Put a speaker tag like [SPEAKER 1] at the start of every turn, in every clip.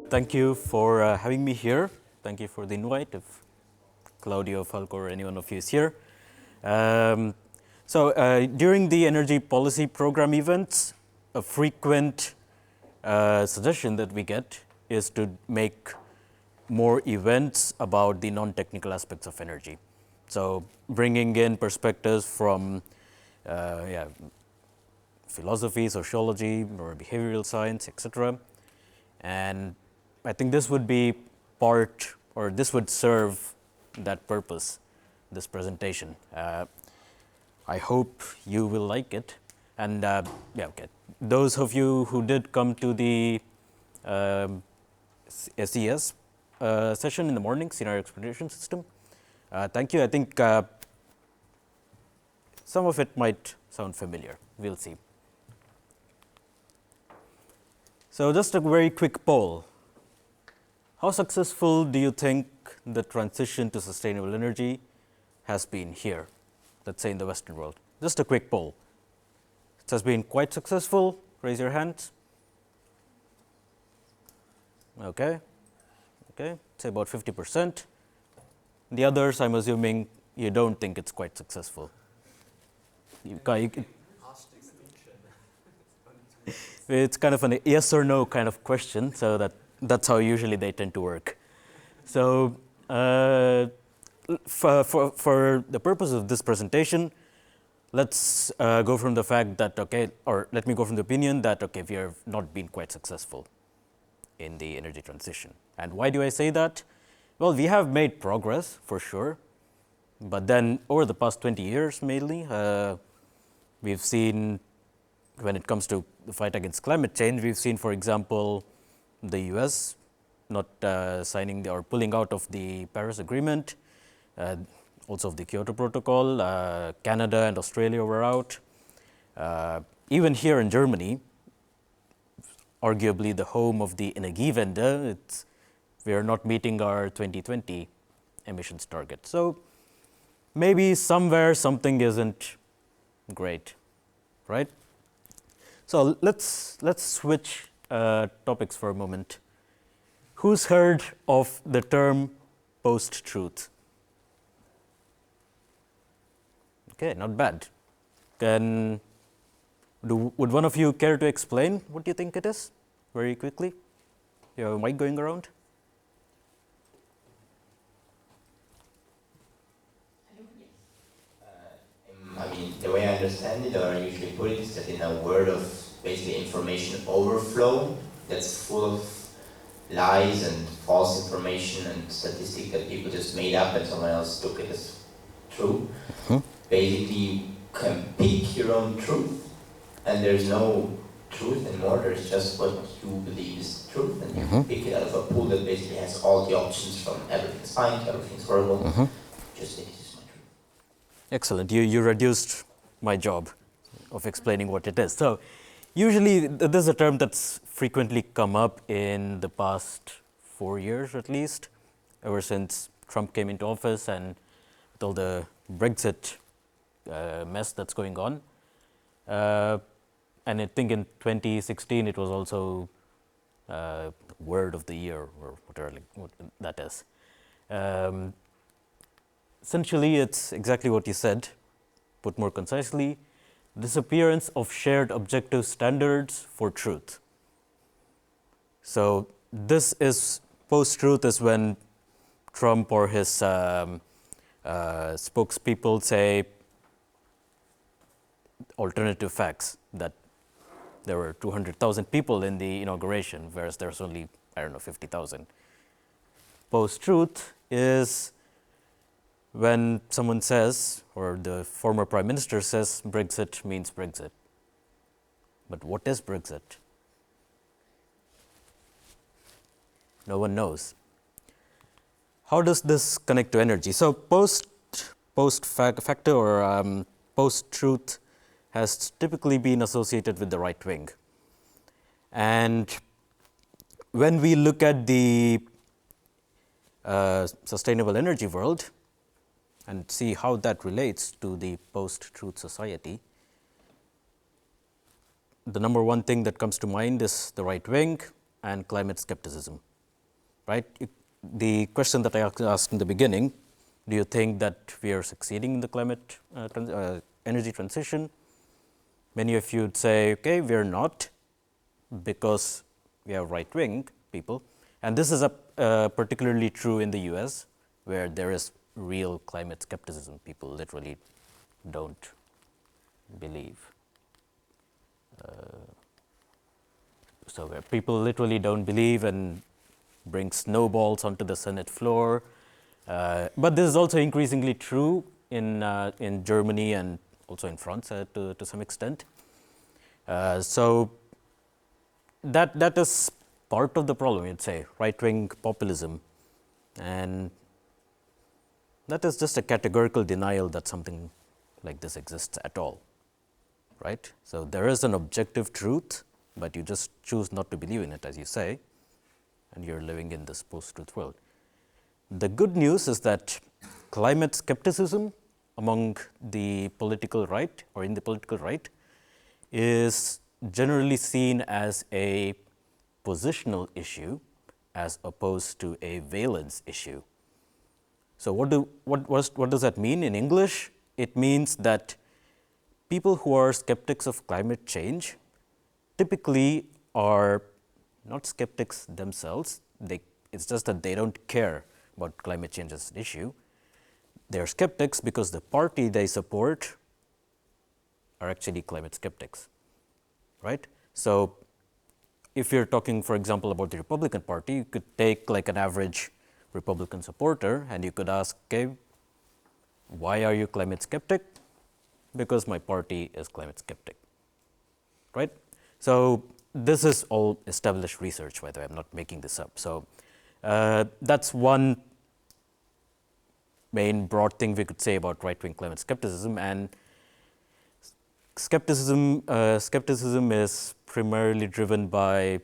[SPEAKER 1] Thank you for having me here. Thank you for the invite. If Claudio, Falco, or anyone of you is here. During the energy policy program events, a frequent suggestion that we get is to make more events about the non-technical aspects of energy. So bringing in perspectives from philosophy, sociology, or behavioral science, etc. And I think this would be part, or this would serve that purpose, this presentation. I hope you will like it. And those of you who did come to the SES session in the morning, Scenario Explanation System, thank you. I think some of it might sound familiar. We'll see. So just a very quick poll. How successful do you think the transition to sustainable energy has been here, let's say in the Western world? Just a quick poll. It has been quite successful. Raise your hands. Okay. Say about 50%. The others, I'm assuming you don't think it's quite successful. It's kind of a yes or no kind of question, so that's how usually they tend to work. So for the purpose of this presentation, let's go from the fact that, let me go from the opinion that, we have not been quite successful in the energy transition. And why do I say that? Well, we have made progress for sure, but then over the past 20 years mainly, we've seen, when it comes to the fight against climate change, we've seen, for example, the US not signing or pulling out of the Paris Agreement, also of the Kyoto Protocol. Canada and Australia were out. Even here in Germany, arguably the home of the Energiewende, we are not meeting our 2020 emissions target. So maybe somewhere something isn't great, right? So let's switch topics for a moment. Who's heard of the term post-truth? Okay, not bad. Then would one of you care to explain what you think it is very quickly? You have a mic going around?
[SPEAKER 2] The way I understand it, or I usually put it, is that in a world of basically information overflow that's full of lies and false information and statistics that people just made up and someone else took it as true. Basically, you can pick your own truth, and there's no truth anymore. There's just what you believe is truth, and you can pick it out of a pool that basically has all the options from everything's fine to everything's horrible. Just think this is my truth.
[SPEAKER 1] Excellent. You reduced my job of explaining what it is. So usually this is a term that's frequently come up in the past 4 years at least, ever since Trump came into office and with all the Brexit mess that's going on. And I think in 2016 it was also word of the year or whatever what that is. Essentially, it's exactly what you said, put more concisely, disappearance of shared objective standards for truth. So this is, post-truth is when Trump or his spokespeople say alternative facts, that there were 200,000 people in the inauguration, whereas there's only, 50,000. Post-truth is when someone says, or the former prime minister says, Brexit means Brexit. But what is Brexit? No one knows. How does this connect to energy? So post-factor or post-truth has typically been associated with the right wing. And when we look at the sustainable energy world and see how that relates to the post-truth society, the number one thing that comes to mind is the right wing and climate skepticism. right? The question that I asked in the beginning, do you think that we are succeeding in the climate energy transition? Many of you would say, okay, we are not, because we have right-wing people. And this is particularly true in the US, where there is real climate skepticism. People literally don't believe. So where people literally don't believe and bring snowballs onto the Senate floor. But this is also increasingly true in Germany and also in France to some extent. So that is part of the problem, you'd say, right-wing populism. And that is just a categorical denial that something like this exists at all, right? So there is an objective truth, but you just choose not to believe in it, as you say, and you're living in this post-truth world. The good news is that climate skepticism among the political right or in the political right is generally seen as a positional issue as opposed to a valence issue. So what does that mean in English? It means that people who are skeptics of climate change typically are not skeptics themselves. It's just that they don't care about climate change as an issue. They're skeptics because the party they support are actually climate skeptics, right? So if you're talking, for example, about the Republican Party, you could take like an average Republican supporter and you could ask, okay, why are you climate skeptic? Because my party is climate skeptic, right? So this is all established research, by the way, I'm not making this up. So that's one main broad thing we could say about right-wing climate skepticism. And skepticism is primarily driven by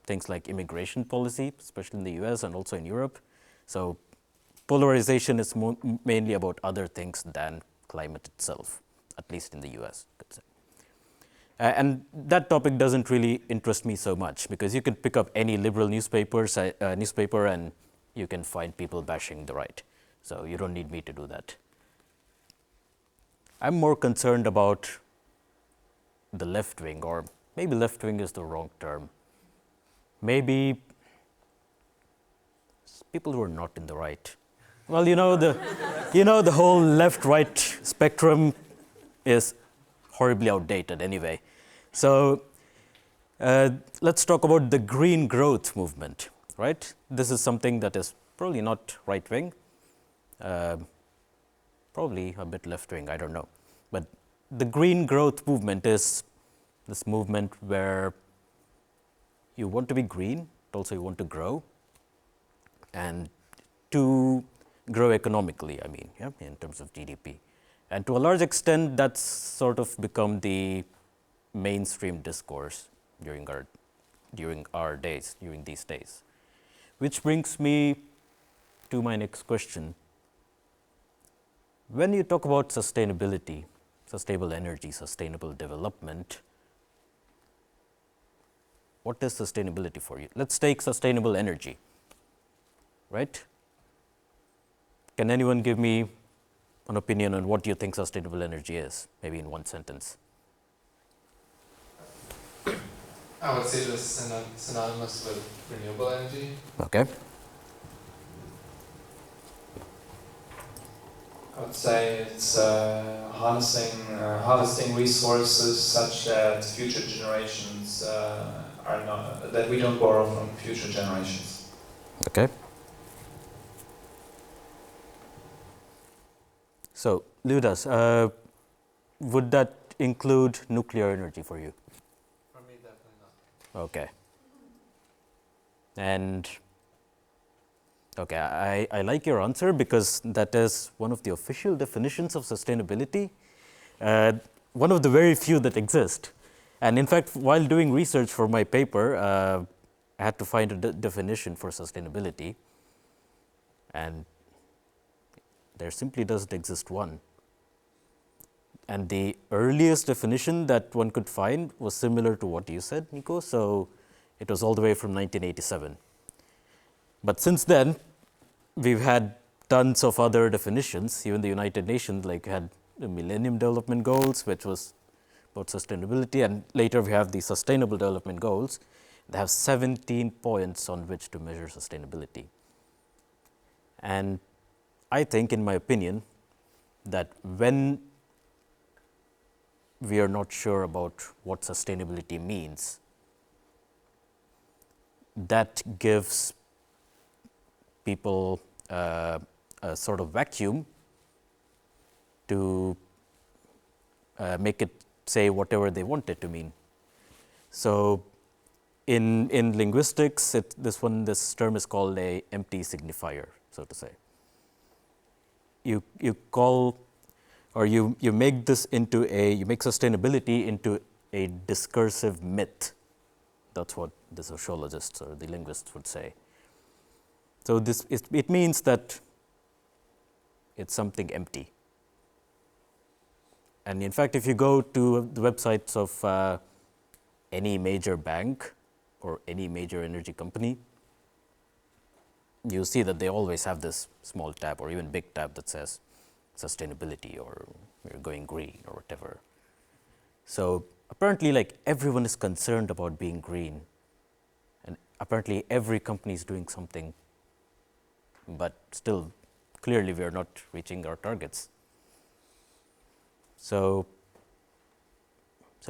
[SPEAKER 1] things like immigration policy, especially in the US and also in Europe. So polarization is mainly about other things than climate itself, at least in the US, I could say. And that topic doesn't really interest me so much, because you can pick up any liberal newspaper and you can find people bashing the right. So you don't need me to do that. I'm more concerned about the left wing, or maybe left wing is the wrong term. Maybe people who are not in the right. Well, the whole left-right spectrum is horribly outdated anyway. So let's talk about the green growth movement, right? This is something that is probably not right-wing, probably a bit left-wing, I don't know. But the green growth movement is this movement where you want to be green, but also you want to grow, and to grow economically, I mean, yeah, in terms of GDP. And to a large extent, that's sort of become the mainstream discourse during these days. Which brings me to my next question. When you talk about sustainability, sustainable energy, sustainable development, what is sustainability for you? Let's take sustainable energy, right? Can anyone give me an opinion on what you think sustainable energy is, maybe in one sentence?
[SPEAKER 3] I would say this is synonymous with renewable energy.
[SPEAKER 1] Okay.
[SPEAKER 4] I would say it's harvesting resources such that future generations that we don't borrow from future generations.
[SPEAKER 1] Okay. So, Ludas, would that include nuclear energy for you?
[SPEAKER 3] For me, definitely not.
[SPEAKER 1] Okay. And okay, I like your answer, because that is one of the official definitions of sustainability, one of the very few that exist. And in fact, while doing research for my paper, I had to find a definition for sustainability, and there simply doesn't exist one. And the earliest definition that one could find was similar to what you said, Nico. So It was all the way from 1987. But since then, we've had tons of other definitions. Even the United Nations had the Millennium Development Goals, which was about sustainability, and later we have the Sustainable Development Goals. They have 17 points on which to measure sustainability. And I think, in my opinion, that when we are not sure about what sustainability means, that gives people a sort of vacuum to make it say whatever they want it to mean. So, in linguistics, this term is called a empty signifier, so to say. You call, or you make this into you make sustainability into a discursive myth. That's what the sociologists or the linguists would say. So it means that it's something empty. And in fact, if you go to the websites of any major bank or any major energy company, you see that they always have this small tab or even big tab that says sustainability or we're going green or whatever. So apparently, everyone is concerned about being green, and apparently every company is doing something, but still clearly we are not reaching our targets. So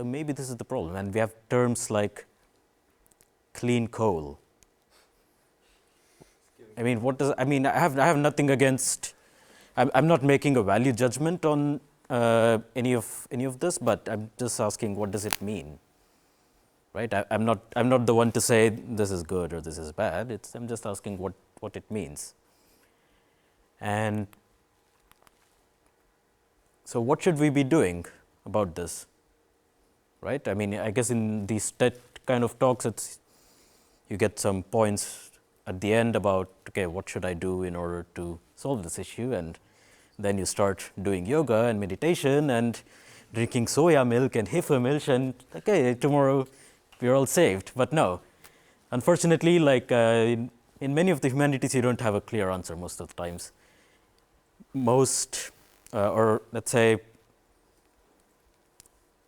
[SPEAKER 1] maybe this is the problem, and we have terms like clean coal. I mean, I have nothing against. I'm not making a value judgment on any of this, but I'm just asking, what does it mean, right? I'm not the one to say this is good or this is bad. I'm just asking what it means. And so, what should we be doing about this, right? I mean, I guess in these kind of talks, you get some points at the end about, okay, what should I do in order to solve this issue, and then you start doing yoga and meditation and drinking soya milk and heifer milk, and okay, tomorrow we're all saved. But no, unfortunately, in many of the humanities, you don't have a clear answer most of the times. Or let's say,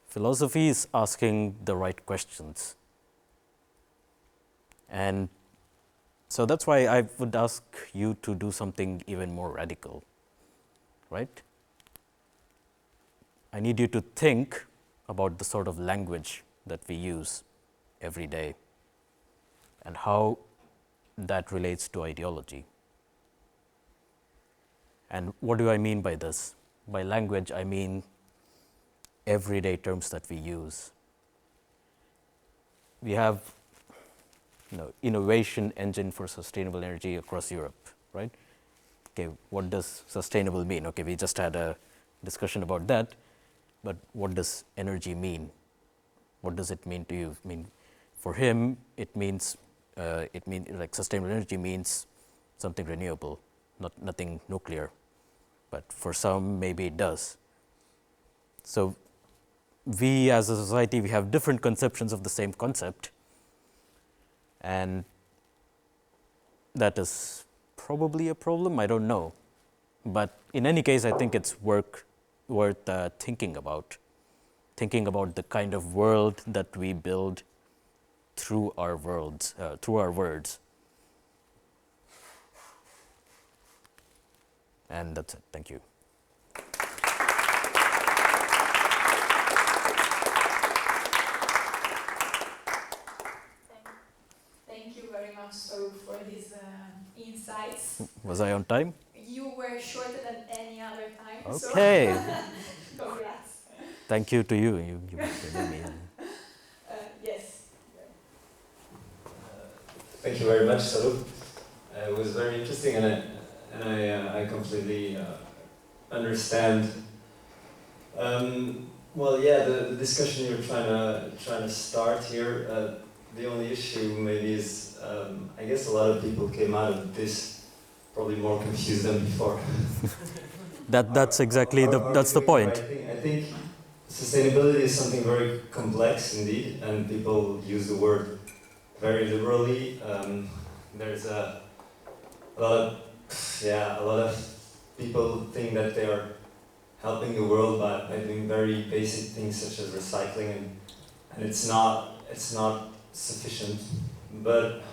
[SPEAKER 1] philosophy is asking the right questions. And so that's why I would ask you to do something even more radical, right? I need you to think about the sort of language that we use every day and how that relates to ideology. And what do I mean by this? By language, I mean everyday terms that we use. We have innovation engine for sustainable energy across Europe, right? Okay, what does sustainable mean? Okay, we just had a discussion about that, but what does energy mean? What does it mean to you? I mean, for him, it means sustainable energy means something renewable, nothing nuclear. But for some, maybe it does. So we as a society, we have different conceptions of the same concept, and that is probably a problem. I don't know. But in any case, I think it's worth thinking about the kind of world that we build through our words. And that's it. Thank you.
[SPEAKER 5] Thank you very much, Swaroop, for these insights.
[SPEAKER 1] Was I on time?
[SPEAKER 5] You were shorter than any other time.
[SPEAKER 1] Okay.
[SPEAKER 5] So congrats.
[SPEAKER 1] Thank you to you. You know me.
[SPEAKER 5] Yes.
[SPEAKER 6] Thank you very much, Swaroop. It was very interesting, and I completely understand. Well, yeah, the discussion you're trying to start here. The only issue maybe is, I guess a lot of people came out of this probably more confused than before.
[SPEAKER 1] That's exactly that's the point.
[SPEAKER 6] I think sustainability is something very complex indeed, and people use the word very liberally. There's a lot of people think that they are helping the world by doing very basic things such as recycling, and it's not sufficient. But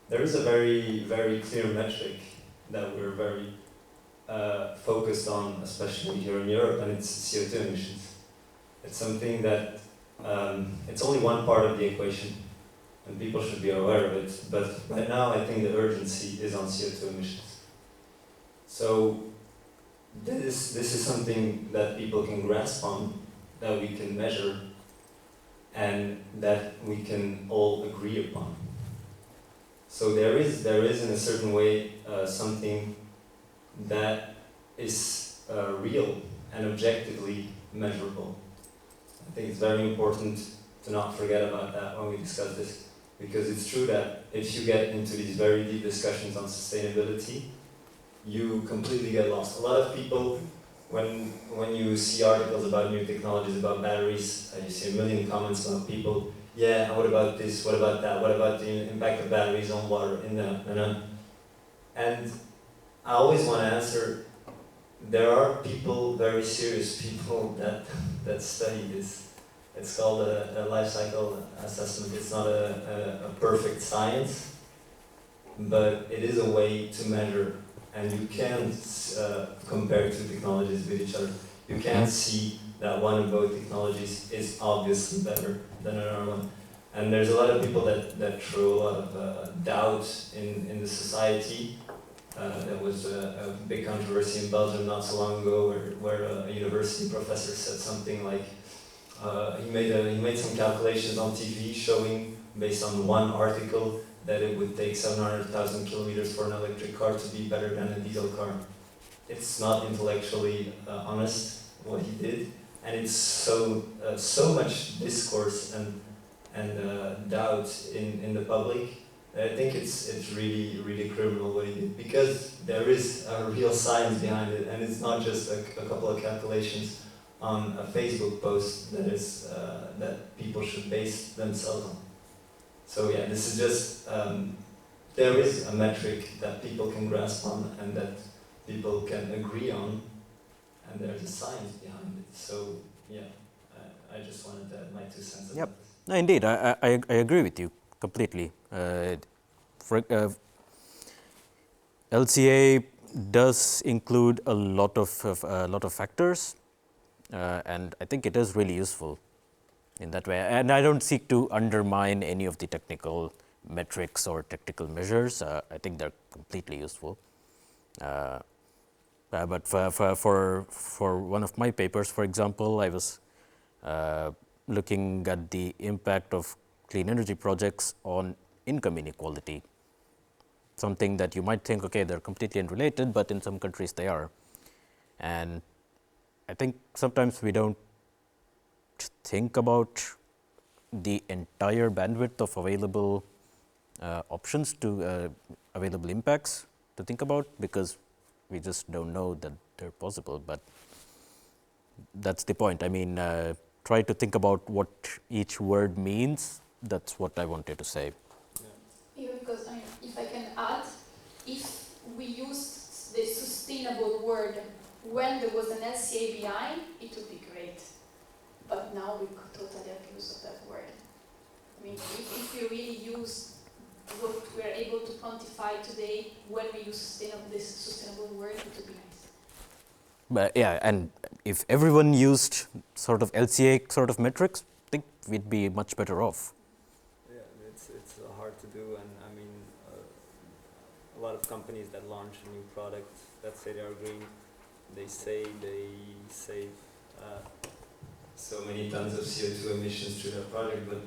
[SPEAKER 6] there is a very clear metric that we're very focused on, especially here in Europe, and it's CO2 emissions. It's something that it's only one part of the equation, and people should be aware of it. But right now, I think the urgency is on CO2 emissions. So this is something that people can grasp on, that we can measure, and that we can all agree upon. So there is in a certain way something that is real and objectively measurable. I think it's very important to not forget about that when we discuss this, because it's true that if you get into these very deep discussions on sustainability, you completely get lost. A lot of people, when you see articles about new technologies, about batteries, you see a million comments about people, yeah, what about this, what about that, what about the impact of batteries on water, and I always want to answer, there are people, very serious people, that study this. It's called a life cycle assessment. It's not a perfect science, but it is a way to measure, and you can't compare two technologies with each other. You can't see that one of both technologies is obviously better than another one. And there's a lot of people that throw a lot of doubt in the society. There was a big controversy in Belgium not so long ago where a university professor said something like, he made some calculations on TV showing, based on one article, that it would take 700,000 kilometers for an electric car to be better than a diesel car. It's not intellectually honest what he did, and it's so much discourse and doubt in the public. I think it's really criminal what he did, because there is a real science behind it, and it's not just a couple of calculations on a Facebook post that people should base themselves on. So yeah, this is just, there is a metric that people can grasp on and that people can agree on, and there's a science behind it. So yeah, I just wanted to add my 2 cents about this.
[SPEAKER 1] No, indeed, I agree with you completely. LCA does include a lot of factors, and I think it is really useful in that way. And I don't seek to undermine any of the technical metrics or technical measures. I think they're completely useful. But for one of my papers, for example, I was looking at the impact of clean energy projects on income inequality. Something that you might think, okay, they're completely unrelated, but in some countries they are. And I think sometimes we don't think about the entire bandwidth of available options to available impacts to think about, because we just don't know that they're possible. But that's the point. I mean, try to think about what each word means. That's what I wanted to say.
[SPEAKER 5] Yeah, because if I can add, if we used the sustainable word when there was an LCA behind, it would be great. But now we could totally abuse of that word. I mean, if we really use what we're able to quantify today when we use this sustainable word, it would be nice.
[SPEAKER 1] But yeah, and if everyone used sort of LCA sort of metrics, I think we'd be much better off.
[SPEAKER 6] Yeah, it's hard to do, and I mean, a lot of companies that launch a new product that say they are green, they say they save so many tons of CO2 emissions through their product, but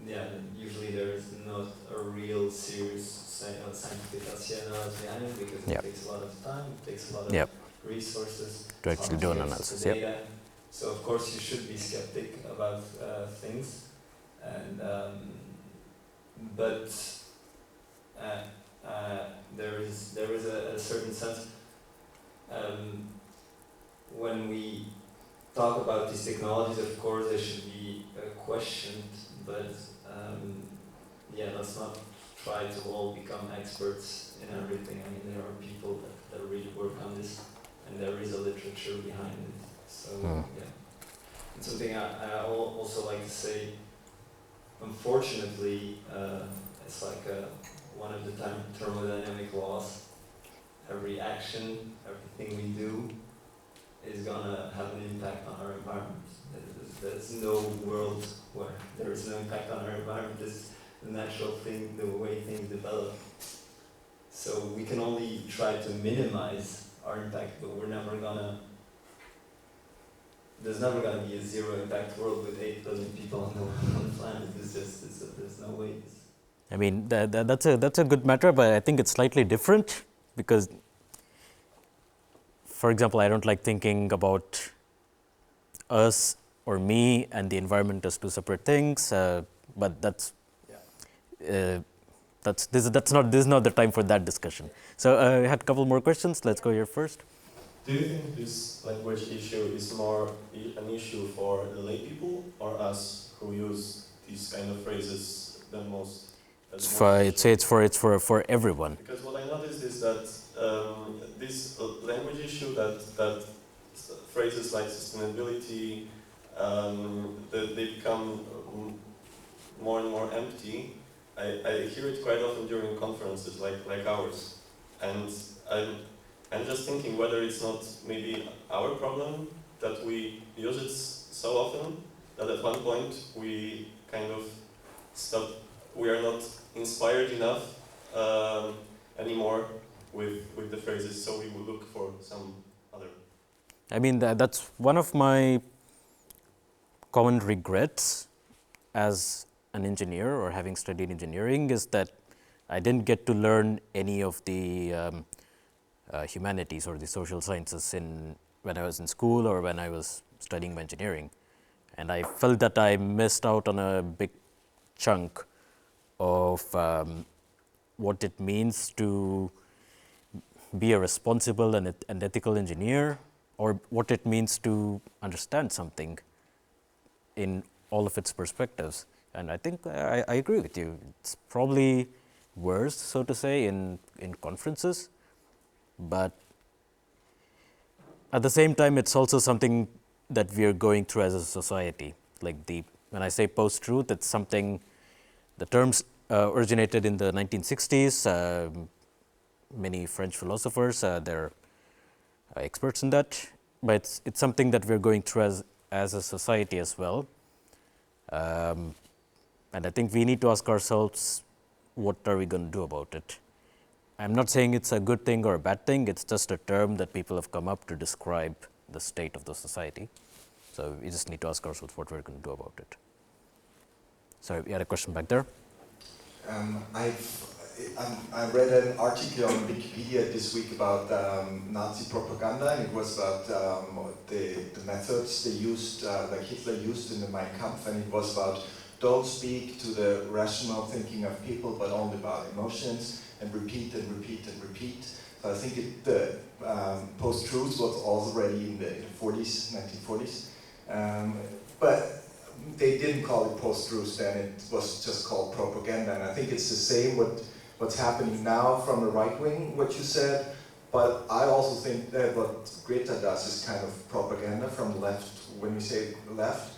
[SPEAKER 6] yeah, usually there is not a real serious scientific analysis behind it, because it takes a lot of time, it takes a lot of resources
[SPEAKER 1] to actually do an analysis.
[SPEAKER 6] So of course you should be skeptic about things, and but there is a certain sense when we talk about these technologies. Of course, they should be questioned, but yeah, let's not try to all become experts in everything. I mean, there are people that really work on this, and there is a literature behind it. So yeah, and something I also like to say. Unfortunately, it's like one of the thermodynamic laws. Every action, everything we do, is gonna have an impact on our environment. There's no world where there is no impact on our environment. It's the natural thing, the way things develop. So we can only try to minimize our impact, but we're never gonna. There's never gonna be a zero impact world with 8 billion people on the planet. There's no way.
[SPEAKER 1] I mean, that's a good matter, but I think it's slightly different because, for example, I don't like thinking about us or me and the environment as two separate things. But this is not the time for that discussion. So I had a couple more questions. Let's go here first.
[SPEAKER 7] Do you think this language issue is more an issue for the lay people or us who use these kind of phrases the most?
[SPEAKER 1] I'd say it's for everyone.
[SPEAKER 7] Because what I noticed is that this language issue, that phrases like sustainability, they become more and more empty. I hear it quite often during conferences like ours, and I'm just thinking whether it's not maybe our problem that we use it so often that at one point we kind of stop. We are not inspired enough anymore with the phrases, so we will look for some other.
[SPEAKER 1] I mean, that's one of my common regrets as an engineer or having studied engineering is that I didn't get to learn any of the humanities or the social sciences when I was in school or when I was studying my engineering. And I felt that I missed out on a big chunk of what it means to be a responsible and ethical engineer, or what it means to understand something in all of its perspectives. And I think I agree with you. It's probably worse, so to say, in conferences, but at the same time, it's also something that we are going through as a society. Like when I say post-truth, it's something. The terms originated in the 1960s. Many French philosophers, they're experts in that. But it's something that we're going through as a society as well. And I think we need to ask ourselves, what are we going to do about it? I'm not saying it's a good thing or a bad thing. It's just a term that people have come up to describe the state of the society. So we just need to ask ourselves what we're going to do about it. Sorry, we had a question back there.
[SPEAKER 8] I read an article on Wikipedia this week about Nazi propaganda, and it was about the methods they used, like Hitler used in the Mein Kampf, and it was about don't speak to the rational thinking of people, but only about emotions, and repeat and repeat and repeat. So I think the post-truth was already in the 40s, 1940s, but they didn't call it post-truth then, it was just called propaganda, and I think it's the same what's happening now from the right wing, what you said, but I also think that what Greta does is kind of propaganda from the left, when we say left.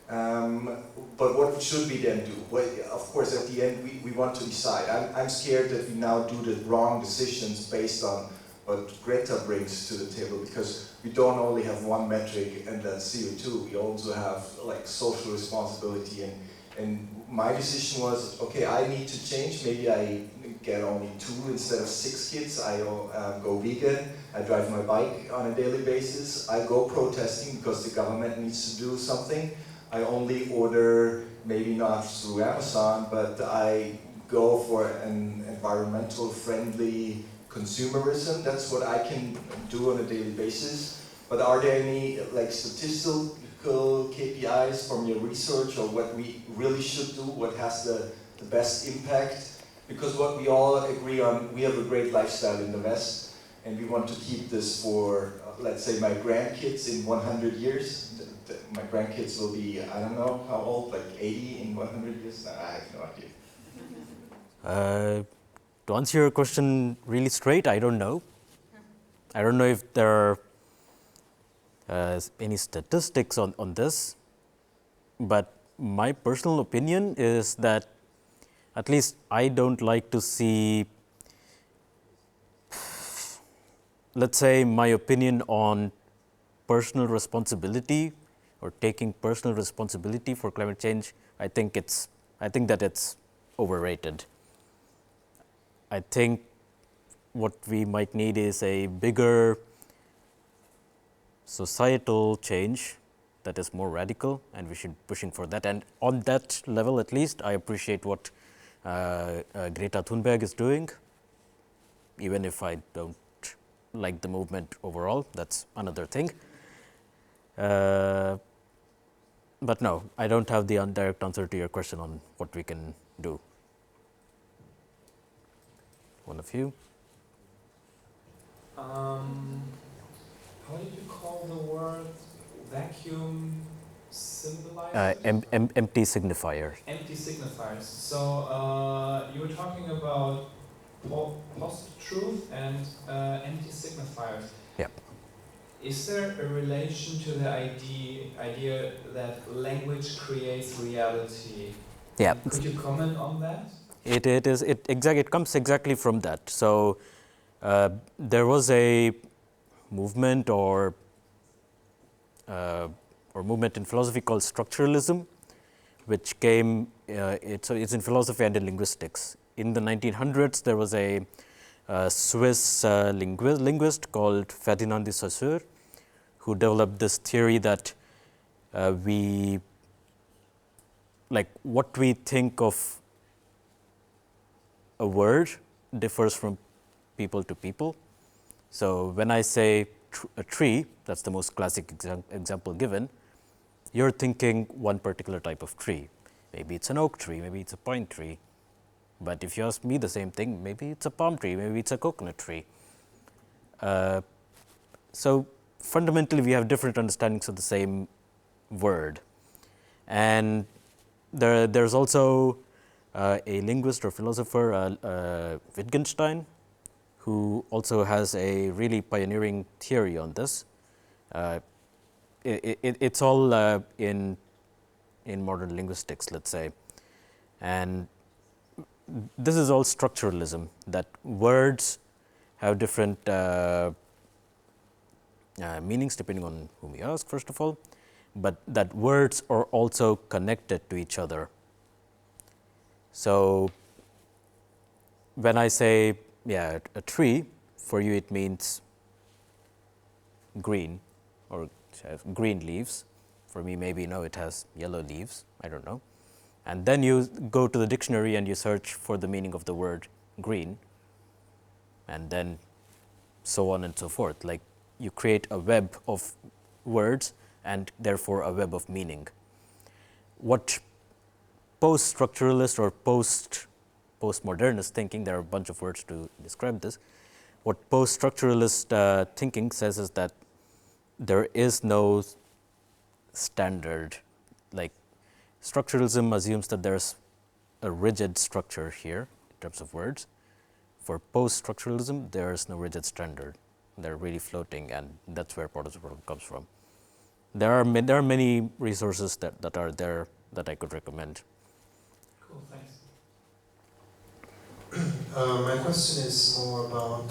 [SPEAKER 8] But what should we then do? Well, of course, at the end, we want to decide. I'm scared that we now do the wrong decisions based on what Greta brings to the table, because we don't only have one metric and that's CO2, we also have like social responsibility, and my decision was, okay, I need to change, maybe I get only 2 instead of 6 kids, I go vegan, I drive my bike on a daily basis, I go protesting because the government needs to do something, I only order, maybe not through Amazon, but I go for an environmental friendly consumerism. That's what I can do on a daily basis. But are there any like statistical KPIs from your research, or what we really should do, what has the best impact? Because what we all agree on, we have a great lifestyle in the West, and we want to keep this for, let's say, my grandkids in 100 years. My grandkids will be, I don't know how old, like 80 in 100 years? I have no idea.
[SPEAKER 1] To answer your question really straight, I don't know. I don't know if there are any statistics on this, but my personal opinion is that at least I don't like to see, let's say, my opinion on personal responsibility or taking personal responsibility for climate change. I think that it's overrated. I think what we might need is a bigger societal change that is more radical, and we should be pushing for that. And on that level, at least, I appreciate what Greta Thunberg is doing, even if I don't like the movement overall. That's another thing. But no, I don't have the direct answer to your question on what we can do. One of you?
[SPEAKER 4] How did you call the word vacuum symbolizer?
[SPEAKER 1] Empty signifier.
[SPEAKER 4] Empty signifiers. So you were talking about post-truth and empty signifiers.
[SPEAKER 1] Yep.
[SPEAKER 4] Is there a relation to the idea that language creates reality?
[SPEAKER 1] Yeah.
[SPEAKER 4] Could you comment on that?
[SPEAKER 1] It comes exactly from that. So there was a movement or movement in philosophy called structuralism, which came. So it's in philosophy and in linguistics. In the 1900s, there was a Swiss linguist called Ferdinand de Saussure, who developed this theory that what we think of a word differs from people to people. So when I say a tree, that's the most classic example given, you're thinking one particular type of tree. Maybe it's an oak tree, maybe it's a pine tree. But if you ask me the same thing, maybe it's a palm tree, maybe it's a coconut tree. So fundamentally, we have different understandings of the same word. And there's also a linguist or philosopher, Wittgenstein, who also has a really pioneering theory on this. It's all in modern linguistics, let's say. And this is all structuralism, that words have different meanings depending on whom you ask, first of all, but that words are also connected to each other. So when I say, a tree, for you it means green or it has green leaves. For me, maybe no, it has yellow leaves, I don't know. And then you go to the dictionary and you search for the meaning of the word green, and then so on and so forth. Like, you create a web of words and therefore a web of meaning. What post-structuralist or postmodernist thinking, there are a bunch of words to describe this, what post-structuralist thinking says is that there is no standard. Like, structuralism assumes that there's a rigid structure here in terms of words. For post-structuralism, there is no rigid standard. They're really floating, and that's where Poststructuralism comes from. There are many resources that are there that I could recommend.
[SPEAKER 4] Cool, thanks.
[SPEAKER 9] My question is more about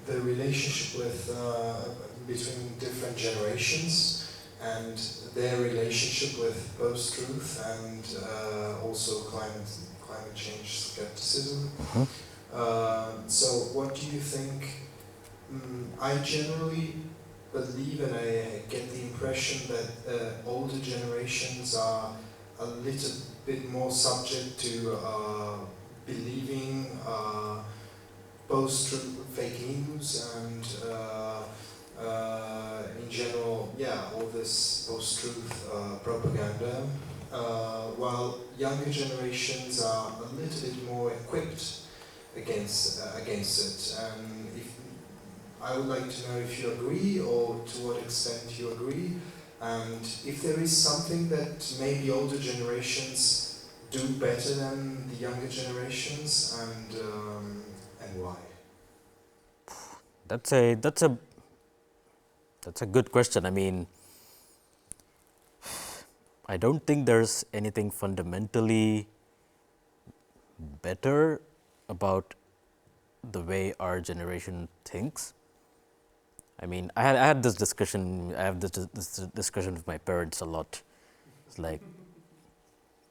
[SPEAKER 9] the relationship between different generations and their relationship with post-truth and also climate change skepticism. So what do you think? I generally believe, and I get the impression that older generations are a little bit more subject to believing post-truth fake news and in general, all this post-truth propaganda, while younger generations are a little bit more equipped against it. And I would like to know if you agree, or to what extent you agree, and if there is something that maybe older generations do better than the younger generations, and why?
[SPEAKER 1] That's a good question. I mean, I don't think there's anything fundamentally better about the way our generation thinks. I mean, I had this discussion. I have this discussion with my parents a lot. It's like,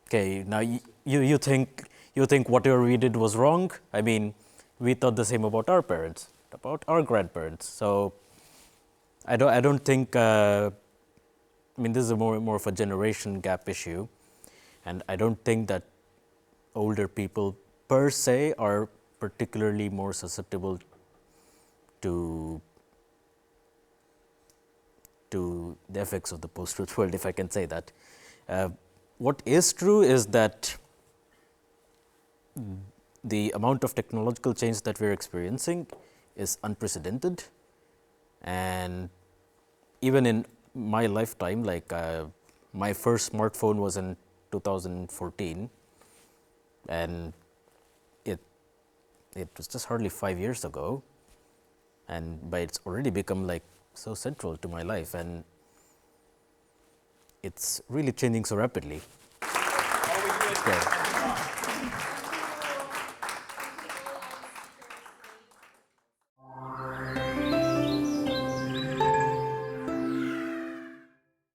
[SPEAKER 1] okay, now you think whatever we did was wrong. I mean, we thought the same about our parents, about our grandparents. So I don't think. I mean, this is more of a generation gap issue, and I don't think that older people per se are particularly more susceptible to the effects of the post-truth world, if I can say that. What is true is that the amount of technological change that we are experiencing is unprecedented, and even in my lifetime, like my first smartphone was in 2014, and it was just hardly 5 years ago, but it's already become like so central to my life, and it's really changing so rapidly. Okay.